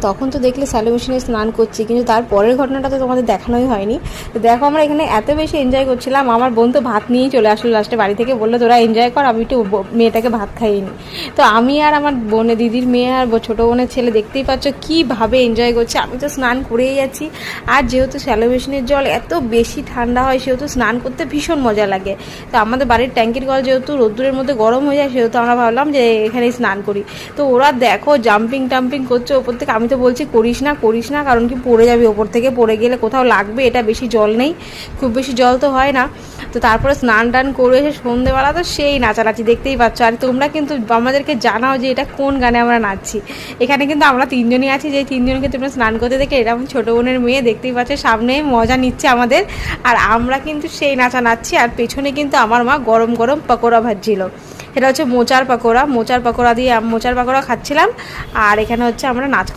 তখন তো দেখলে স্যালো মেশিনে স্নান করছি, কিন্তু তার পরের ঘটনাটা তো তোমাদের দেখানোই হয়নি। তো দেখো আমরা এখানে এত বেশি এনজয় করছিলাম, আমার বোন তো ভাত নিয়েই চলে আসলো লাস্টে বাড়ি থেকে, বললো তোরা এনজয় কর, আমি একটু মেয়েটাকে ভাত খাইয়ে নিই। তো আমি আর আমার বোনে দিদির মেয়ে আর ছোটো বোনের ছেলে দেখতেই পাচ্ছ কীভাবে এনজয় করছে। আমি তো স্নান করেই যাচ্ছি, আর যেহেতু স্যালো মেশিনের জল এত বেশি ঠান্ডা হয় সেহেতু স্নান করতে ভীষণ মজা লাগে। তো আমাদের বাড়ির ট্যাঙ্কির কল যেহেতু রোদ্দুরের মধ্যে গরম হয়ে যায়, সেহেতু আমরা ভাবলাম যে এখানেই স্নান করি। তো ওরা দেখো জাম্পিং টাম্পিং করছে ওপর থেকে। আমি তো বলছি করিস না, কারণ কি পড়ে যাবি, ওপর থেকে পড়ে গেলে কোথাও লাগবে, এটা বেশি জল নেই, খুব বেশি জল তো হয় না। তো তারপরে স্নান টান করে এসে সন্ধেবেলা তো সেই নাচানাচি দেখতেই পাচ্ছ। আর তোমরা কিন্তু আমাদেরকে জানাও যে এটা কোন গানে আমরা নাচছি। এখানে কিন্তু আমরা তিনজনই আছি, যে তিনজনকে তোমরা স্নান করতে দেখে, এটা আমার ছোটো বোনের মেয়ে, দেখতেই পাচ্ছ সামনে মজা নিচ্ছে আমাদের, আর আমরা কিন্তু সেই নাচা নাচছি। আর পেছনে কিন্তু আমার মা গরম গরম পকোড়া ভাজছিল, এটা হচ্ছে মোচার পাকোড়া দিয়ে মোচার পাকোড়া খাচ্ছিলাম। আর এখানে হচ্ছে আমরা নাচ